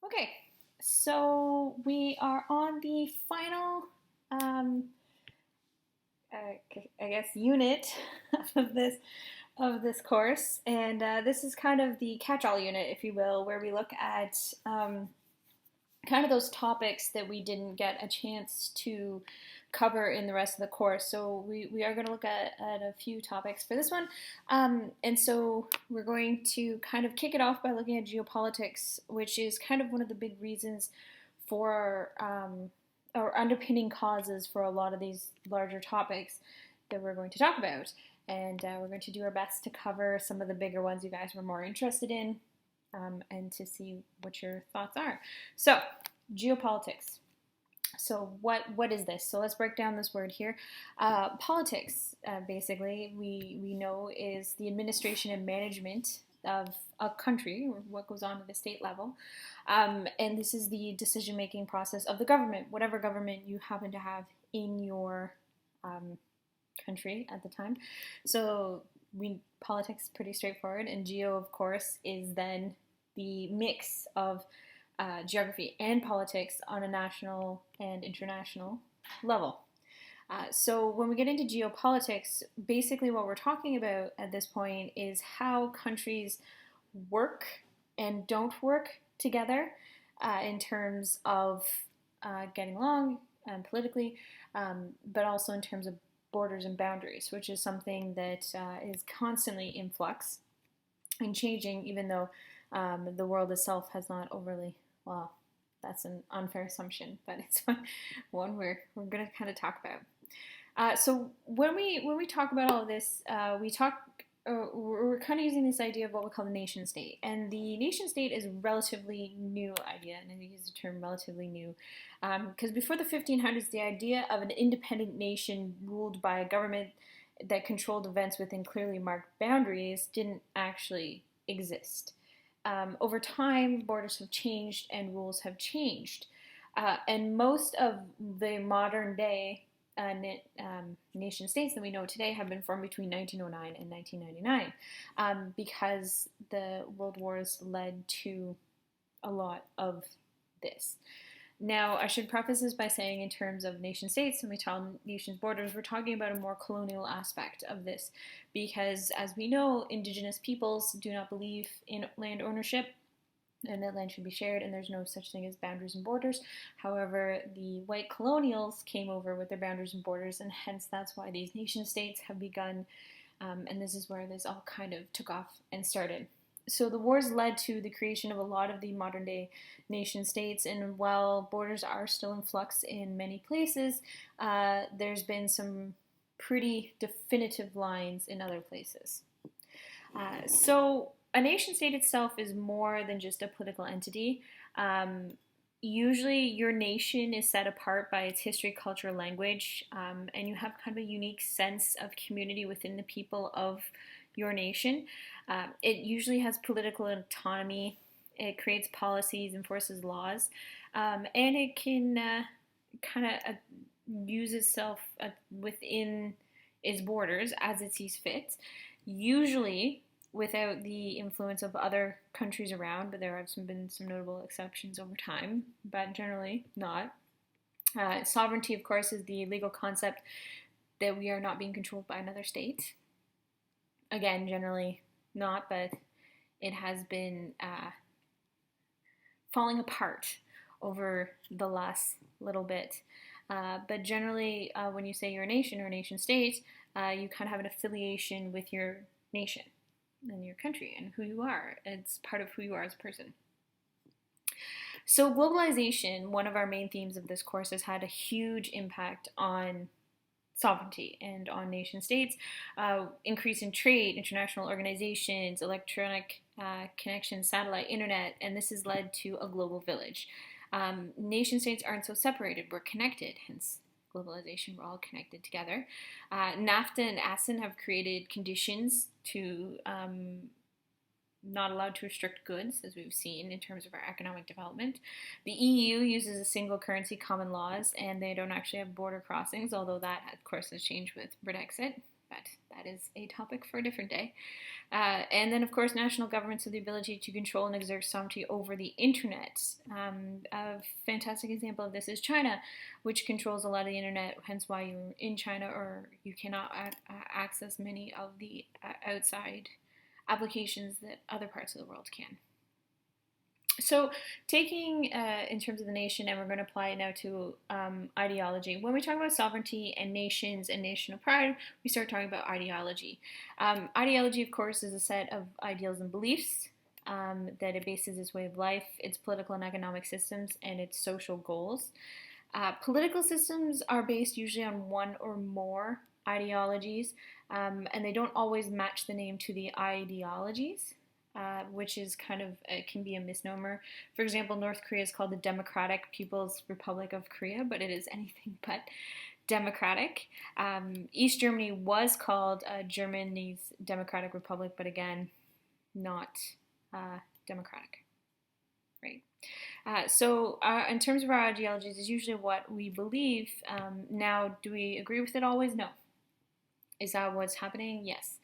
Okay, so we are on the final, um, I guess, unit of this course, and this is kind of the catch-all unit, if you will, where we look at kind of those topics that we didn't get a chance to cover in the rest of the course. So we are going to look at a few topics for this one. And so we're going to kind of kick it off by looking at geopolitics, which is kind of one of the big reasons for or underpinning causes for a lot of these larger topics that we're going to talk about. And we're going to do our best to cover some of the bigger ones you guys were more interested in, and to see what your thoughts are. So, geopolitics. So, what is this? So, let's break down this word here. Politics, basically, we know is the administration and management of a country, or what goes on at the state level. And this is the decision making process of the government, whatever government you happen to have in your country at the time. So, politics pretty straightforward, and geo, of course, is then the mix of geography and politics on a national and international level. So when we get into geopolitics, basically what we're talking about at this point is how countries work and don't work together in terms of getting along politically, but also in terms of borders and boundaries, which is something that is constantly in flux and changing, even though the world itself has not overly, well, that's an unfair assumption, but it's one we're going to kind of talk about. So when we talk about all of this, we're kind of using this idea of what we call the nation state, and the nation state is a relatively new idea, and I use the term relatively new because before the 1500s, the idea of an independent nation ruled by a government that controlled events within clearly marked boundaries didn't actually exist. Over time, borders have changed and rules have changed, and most of the modern day nation states that we know today have been formed between 1909 and 1999 because the world wars led to a lot of this. Now, I should preface this by saying, in terms of nation states, when we talk nations' borders, we're talking about a more colonial aspect of this, because as we know, indigenous peoples do not believe in land ownership, and that land should be shared, and there's no such thing as boundaries and borders. However, the white colonials came over with their boundaries and borders, and hence that's why these nation states have begun, and this is where this all kind of took off and started. So the wars led to the creation of a lot of the modern day nation states, and while borders are still in flux in many places, there's been some pretty definitive lines in other places. So a nation state itself is more than just a political entity. Usually your nation is set apart by its history, culture, language, and you have kind of a unique sense of community within the people of your nation. It usually has political autonomy. It creates policies, enforces laws, and it can kind of use itself within its borders as it sees fit. Usually without the influence of other countries around, but there have been some notable exceptions over time, but generally not. Sovereignty, of course, is the legal concept that we are not being controlled by another state. Again, generally not, but it has been falling apart over the last little bit. But generally, when you say you're a nation or a nation state, you kind of have an affiliation with your nation and your country and who you are. It's part of who you are as a person. So globalization, one of our main themes of this course, has had a huge impact on sovereignty and on nation states, increase in trade, international organizations, electronic connections, satellite, internet, and this has led to a global village. Nation states aren't so separated, we're connected, hence globalization, we're all connected together. NAFTA and ASEAN have created conditions to not allowed to restrict goods, as we've seen in terms of our economic development. The EU uses a single currency, common laws, and they don't actually have border crossings, although that, of course, has changed with Brexit. but that is a topic for a different day. And then, of course, national governments have the ability to control and exert sovereignty over the internet. A fantastic example of this is China, which controls a lot of the internet, hence why you're in China or you cannot access many of the outside applications that other parts of the world can. So taking in terms of the nation, and we're going to apply it now to ideology. When we talk about sovereignty and nations and national pride, we start talking about ideology. Ideology, of course, is a set of ideals and beliefs that it bases its way of life, its political and economic systems, and its social goals. Political systems are based usually on one or more ideologies, and they don't always match the name to the ideologies. Which is kind of, can be a misnomer. For example, North Korea is called the Democratic People's Republic of Korea, but it is anything but democratic. East Germany was called Germany's Democratic Republic, but again, not democratic, right? So in terms of our ideologies, is usually what we believe. Now, do we agree with it always? No. Is that what's happening? Yes.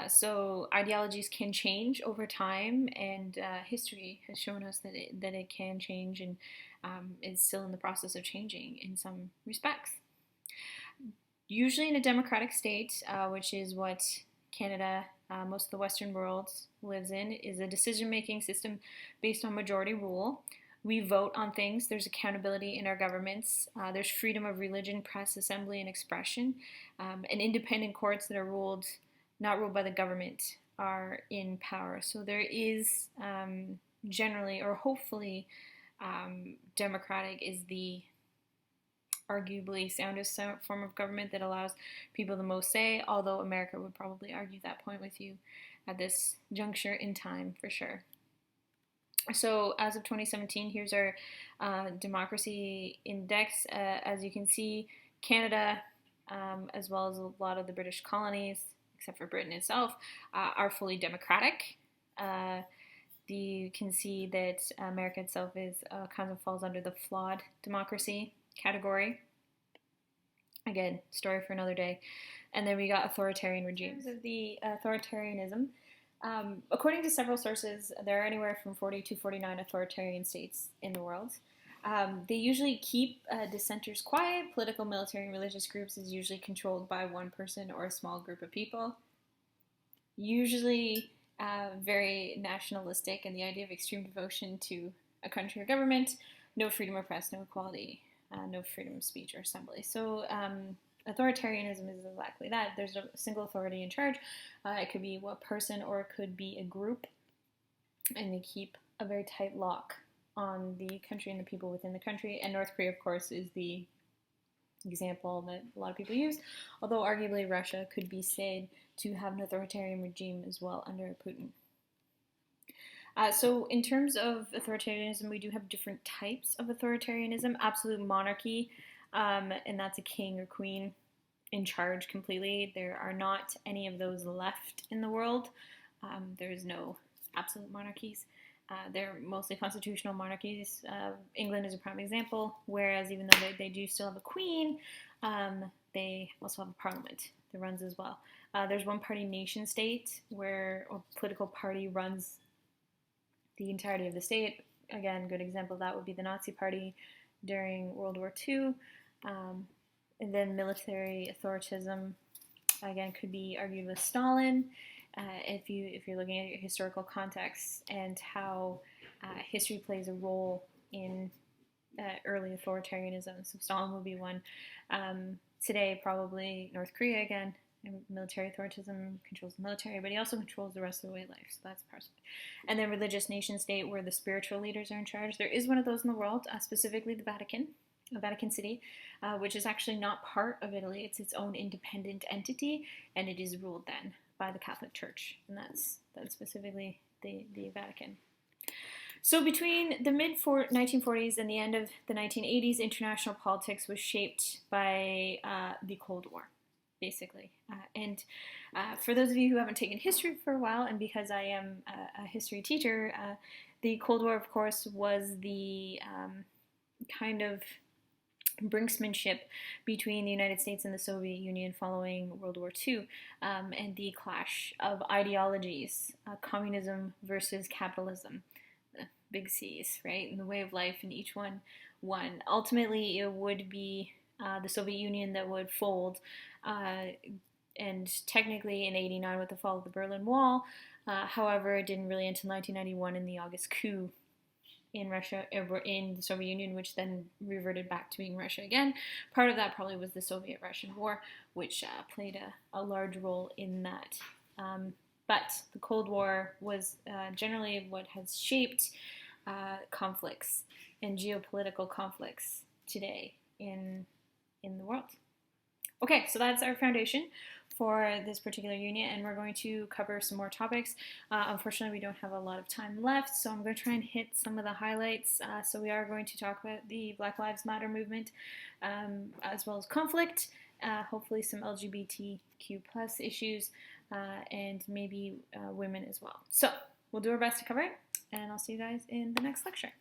So ideologies can change over time, and history has shown us that it can change and is still in the process of changing in some respects. Usually in a democratic state, which is what Canada, most of the Western world lives in, is a decision-making system based on majority rule. We vote on things. There's accountability in our governments. There's freedom of religion, press, assembly, and expression. And independent courts that are not ruled by the government are in power. So there is generally, or hopefully, democratic is the arguably soundest form of government that allows people the most say, although America would probably argue that point with you at this juncture in time for sure. So as of 2017, here's our democracy index. As you can see, Canada, as well as a lot of the British colonies, except for Britain itself, are fully democratic. You can see that America itself is kind of falls under the flawed democracy category. Again, story for another day. And then we got authoritarian regimes. In terms of the authoritarianism, according to several sources, there are anywhere from 40 to 49 authoritarian states in the world. They usually keep dissenters quiet. Political, military, and religious groups is usually controlled by one person or a small group of people. Usually very nationalistic, and the idea of extreme devotion to a country or government. No freedom of press, no equality, no freedom of speech or assembly. So authoritarianism is exactly that. There's a single authority in charge. It could be one person or it could be a group, and they keep a very tight lock on the country and the people within the country. And North Korea, of course, is the example that a lot of people use, although arguably Russia could be said to have an authoritarian regime as well under Putin. So in terms of authoritarianism, we do have different types of authoritarianism. Absolute monarchy, and that's a king or queen in charge completely. There are not any of those left in the world. There is no absolute monarchies. They're mostly constitutional monarchies. England is a prime example, whereas even though they do still have a queen, they also have a parliament that runs as well. There's one-party nation-state where a political party runs the entirety of the state. Again, good example of that would be the Nazi Party during World War II. And then military authoritism, again, could be argued with Stalin. If you're looking at your historical context and how history plays a role in early authoritarianism. So Stalin would be one. Today, probably North Korea again. Military authoritism controls the military, but he also controls the rest of the way of life. So that's part of it. And then religious nation state, where the spiritual leaders are in charge. There is one of those in the world, specifically the Vatican City, which is actually not part of Italy. It's its own independent entity, and it is ruled then by the Catholic Church, and that's specifically the Vatican. So between the mid-1940s and the end of the 1980s, international politics was shaped by the Cold War, basically. And for those of you who haven't taken history for a while, and because I am a history teacher, the Cold War, of course, was the kind of brinksmanship between the United States and the Soviet Union following World War II, and the clash of ideologies, communism versus capitalism, the big C's, right, and the way of life in each one won. Ultimately, it would be the Soviet Union that would fold, and technically in '89 with the fall of the Berlin Wall. However, it didn't really until 1991 in the August coup in Russia, in the Soviet Union, which then reverted back to being Russia again. Part of that probably was the Soviet-Russian War, which played a large role in that. But the Cold War was generally what has shaped conflicts and geopolitical conflicts today in the world. Okay, so that's our foundation for this particular unit, and we're going to cover some more topics. Unfortunately, we don't have a lot of time left, so I'm going to try and hit some of the highlights. So we are going to talk about the Black Lives Matter movement, as well as conflict, hopefully some LGBTQ plus issues, and maybe women as well. So we'll do our best to cover it, and I'll see you guys in the next lecture.